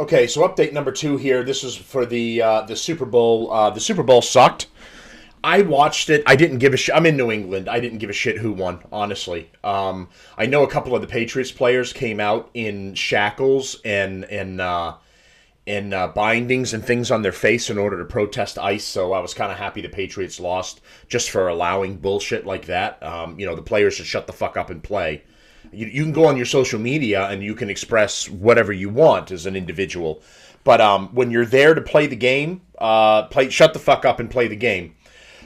Okay, so update number two here. This is for the Super Bowl. The Super Bowl sucked. I watched it. I didn't give a shit. I'm in New England. I didn't give a shit who won, honestly. I know a couple of the Patriots players came out in shackles and bindings and things on their face in order to protest ICE. So I was kind of happy the Patriots lost just for allowing bullshit like that. The players should shut the fuck up and play. You can go on your social media and you can express whatever you want as an individual. But when you're there to play the game, shut the fuck up and play the game.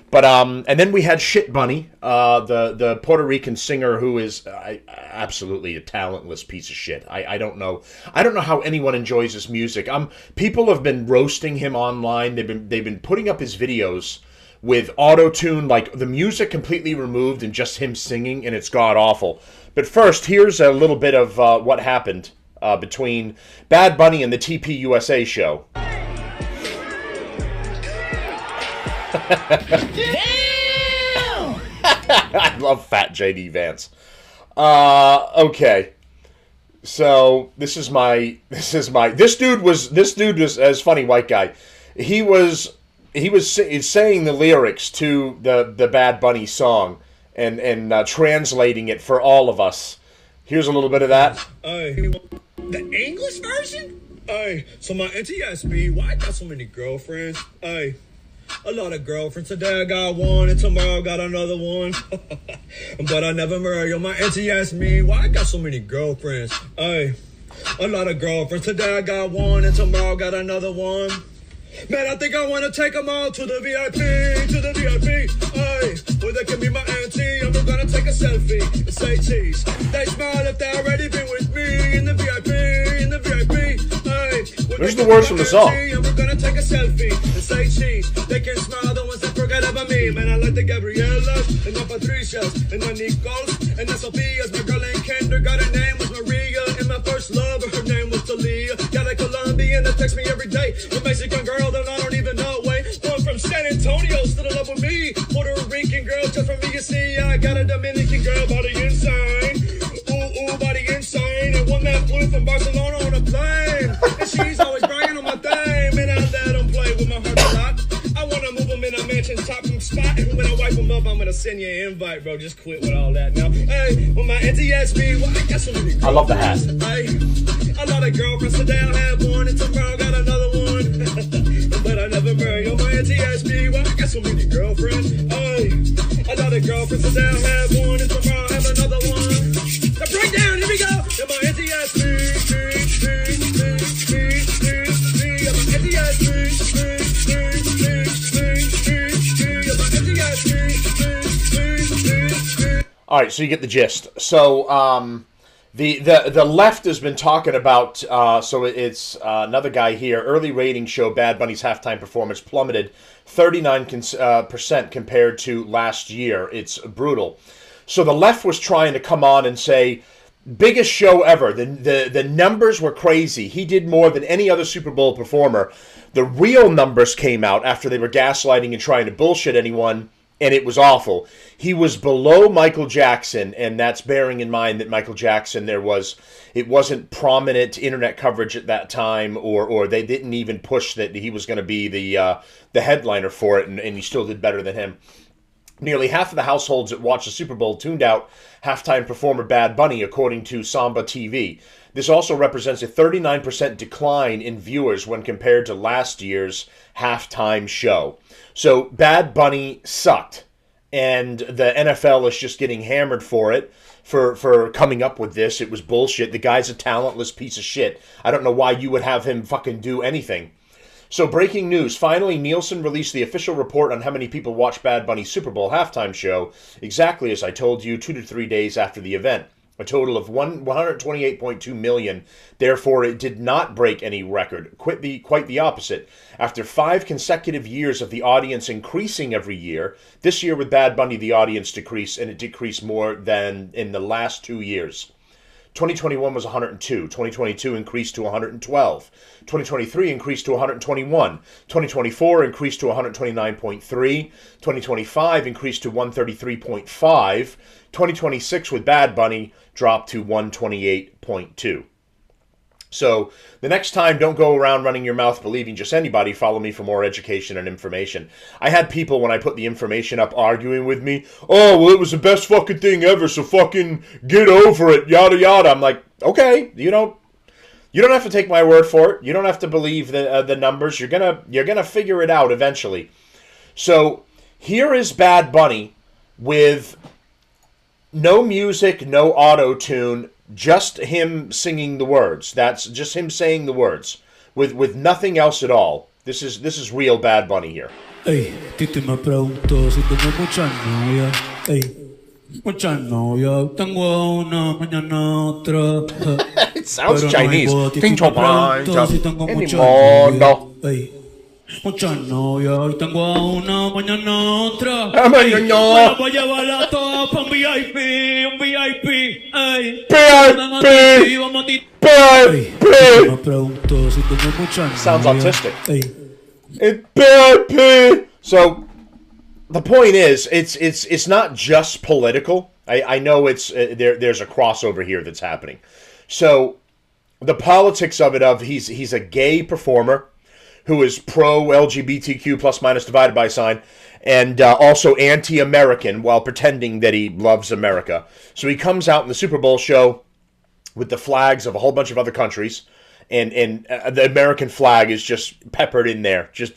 But and then we had Shit Bunny, the Puerto Rican singer who is absolutely a talentless piece of shit. I don't know. I don't know how anyone enjoys his music. People have been roasting him online. They've been putting up his videos with auto-tune, like the music completely removed and just him singing, and it's god awful. But first, here's a little bit of what happened between Bad Bunny and the TPUSA show. Damn! I love Fat JD Vance. Okay. So this dude was as funny white guy. He was saying the lyrics to the Bad Bunny song and translating it for all of us. Here's a little bit of that. The English version? So my auntie asked me why I got so many girlfriends. A lot of girlfriends. Today I got one and tomorrow I got another one. But I never marry. My auntie asked me why I got so many girlfriends. A lot of girlfriends. Today I got one and tomorrow I got another one. Man, I think I want to take them all to the VIP, where they can be my auntie, and we're gonna take a selfie and say cheese. They smile if they already been with me in the VIP, There's the words from the song. And we're gonna take a selfie and say cheese. They can smile, the ones that forget about me. Man, I like the Gabrielas, and the Patricias, and the Nicoles, and the Sophias. My girl in kindergarten, her name was Maria, and my first love, her name was Talia. Got a Colombian that texts me every day, a Mexican girl that I don't even know. Wait, going from San Antonio, still in love with me. Puerto Rican girl, just from me, you see. I got a Dominican girl, body insane. Ooh, body insane. And one that flew from Barcelona on a plane. And she's always bragging on my thing. Man, I let them play with my heart a lot. I want to move them in a mansion top spot. And when I wipe them up, I'm going to send you an invite, bro. Just quit with all that now. Hey, when my auntie asked me, why I got so many girlfriends. I love the hat. Hey, a lot of girlfriends. Today I'll have one and tomorrow got another one. But I never marry. My auntie asked me, why I got so many girlfriends. Hey, a lot of girlfriends. Today I'll have one and tomorrow I'll have another one. The breakdown, here we go. And my auntie asked me, All right, so you get the gist. So the left has been talking about. So it's another guy here. Early ratings show Bad Bunny's halftime performance plummeted 39% compared to last year. It's brutal. So the left was trying to come on and say, biggest show ever. The numbers were crazy. He did more than any other Super Bowl performer. The real numbers came out after they were gaslighting and trying to bullshit anyone, and it was awful. He was below Michael Jackson, and that's bearing in mind that Michael Jackson, it wasn't prominent internet coverage at that time, or they didn't even push that he was going to be the headliner for it, and he still did better than him. Nearly half of the households that watched the Super Bowl tuned out halftime performer Bad Bunny, according to Samba TV. This also represents a 39% decline in viewers when compared to last year's halftime show. So Bad Bunny sucked, and the NFL is just getting hammered for it, for coming up with this. It was bullshit. The guy's a talentless piece of shit. I don't know why you would have him fucking do anything. So breaking news. Finally, Nielsen released the official report on how many people watched Bad Bunny's Super Bowl halftime show, exactly as I told you, 2 to 3 days after the event. A total of 128.2 million. Therefore, it did not break any record. Quite the opposite. After 5 consecutive years of the audience increasing every year, this year with Bad Bunny, the audience decreased, and it decreased more than in the last 2 years. 2021 was 102. 2022 increased to 112. 2023 increased to 121. 2024 increased to 129.3. 2025 increased to 133.5. 2026 with Bad Bunny dropped to 128.2. So the next time, don't go around running your mouth believing just anybody. Follow me for more education and information. I had people, when I put the information up, arguing with me. Oh, well, it was the best fucking thing ever, so fucking get over it, yada yada. I'm like, okay, you don't have to take my word for it. You don't have to believe the numbers. You're gonna figure it out eventually. So here is Bad Bunny with no music, no auto-tune, just him singing the words. That's just him saying the words with nothing else at all. This is real Bad Bunny here. Ey, Titi me preguntó si tengo muchas novias. Ey, muchas novias. Tengo una, mañana otra. It sounds Pero Chinese. No hay Titi me preguntó si tengo muchas novias. Ey, muchas novias. Hoy tengo a una, mañana otra. Mañana. Me las voy a llevar a todas pa' un VIP. Un VIP. Ey, VIP. vamos a ti. VIP. Me preguntó si tengo muchas novias. Sounds autistic. Ey. So the point is, it's not just political. I know it's there's a crossover here that's happening. So the politics of it, he's a gay performer who is pro LGBTQ plus minus divided by sign, and also anti-American while pretending that he loves America. So he comes out in the Super Bowl show with the flags of a whole bunch of other countries. And the American flag is just peppered in there, just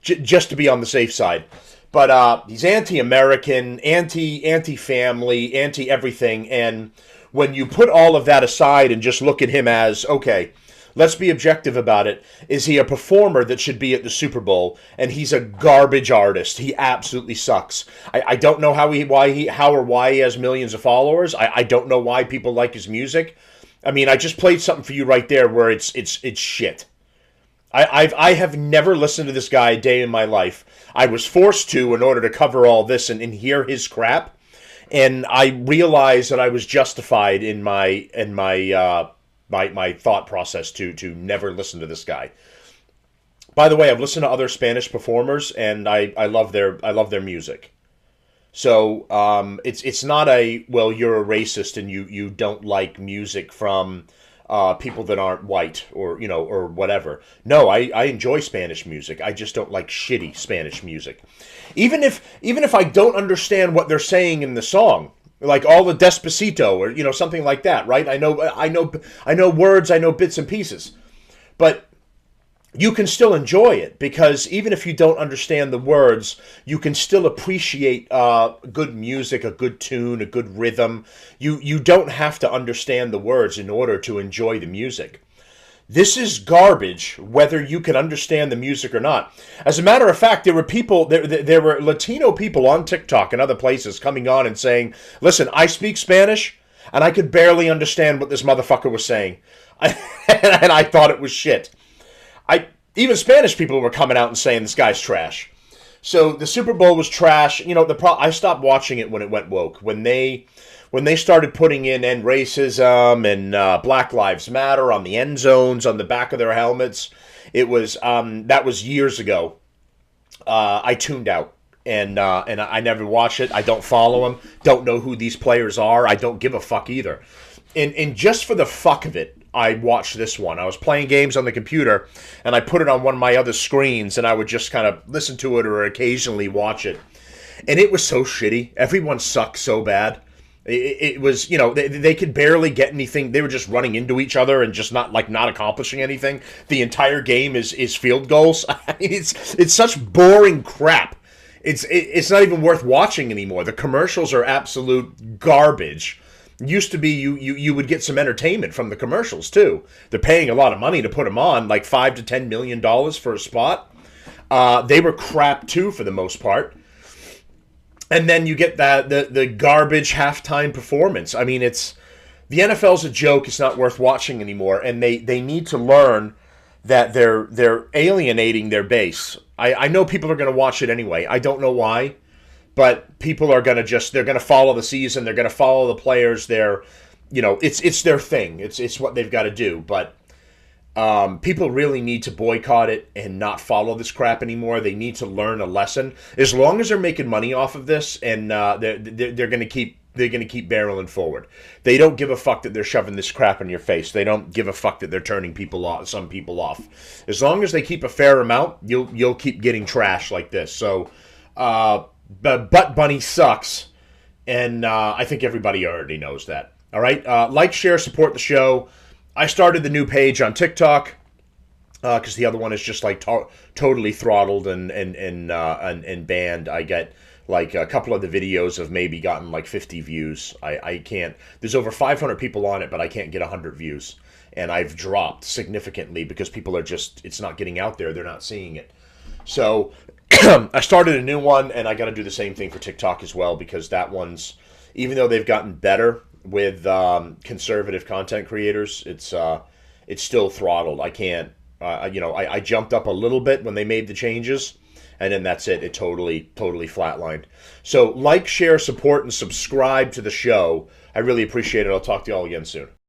just to be on the safe side. But he's anti-American, anti-family, anti-everything. And when you put all of that aside and just look at him as, okay, let's be objective about it. Is he a performer that should be at the Super Bowl? And he's a garbage artist. He absolutely sucks. I don't know how or why he has millions of followers. I don't know why people like his music. I mean, I just played something for you right there where it's shit. I have never listened to this guy a day in my life. I was forced to in order to cover all this and hear his crap, and I realized that I was justified in my thought process to never listen to this guy. By the way, I've listened to other Spanish performers, and I love their music. So it's not well, you're a racist and you don't like music from people that aren't white or whatever. No, I enjoy Spanish music. I just don't like shitty Spanish music. Even if I don't understand what they're saying in the song, like all the Despacito or something like that, right? I know words, I know bits and pieces, but you can still enjoy it because even if you don't understand the words, you can still appreciate good music, a good tune, a good rhythm. You don't have to understand the words in order to enjoy the music. This is garbage, whether you can understand the music or not. As a matter of fact, there were Latino people on TikTok and other places coming on and saying, listen, I speak Spanish, and I could barely understand what this motherfucker was saying. And I thought it was shit. Even Spanish people were coming out and saying this guy's trash. So the Super Bowl was trash. I stopped watching it when it went woke. When they started putting in end racism and Black Lives Matter on the end zones on the back of their helmets, it was that was years ago. I tuned out and I never watched it. I don't follow them. Don't know who these players are. I don't give a fuck either. And just for the fuck of it, I watched this one. I was playing games on the computer, and I put it on one of my other screens, and I would just kind of listen to it or occasionally watch it. And it was so shitty. Everyone sucked so bad. It was, they could barely get anything. They were just running into each other and just not accomplishing anything. The entire game is field goals. I mean, it's such boring crap. It's not even worth watching anymore. The commercials are absolute garbage. Used to be you would get some entertainment from the commercials too. They're paying a lot of money to put them on, like $5 to $10 million for a spot. They were crap too for the most part. And then you get the garbage halftime performance. I mean, the NFL's a joke. It's not worth watching anymore. And they need to learn that they're alienating their base. I know people are going to watch it anyway. I don't know why. But people are going to they're going to follow the season. They're going to follow the players. It's their thing. It's what they've got to do. But people really need to boycott it and not follow this crap anymore. They need to learn a lesson. As long as they're making money off of this and they're going to keep they're going to keep barreling forward. They don't give a fuck that they're shoving this crap in your face. They don't give a fuck that they're turning some people off. As long as they keep a fair amount, you'll keep getting trash like this. So, Butt Bunny sucks, and I think everybody already knows that. All right, like, share, support the show. I started the new page on TikTok because the other one is just like totally throttled and banned. I get like a couple of the videos have maybe gotten like 50 views. I can't. There's over 500 people on it, but I can't get 100 views, and I've dropped significantly because people are just, it's not getting out there. They're not seeing it. So I started a new one, and I got to do the same thing for TikTok as well, because that one's, even though they've gotten better with conservative content creators, it's still throttled. I can't, I jumped up a little bit when they made the changes, and then that's it. It totally flatlined. So like, share, support, and subscribe to the show. I really appreciate it. I'll talk to you all again soon.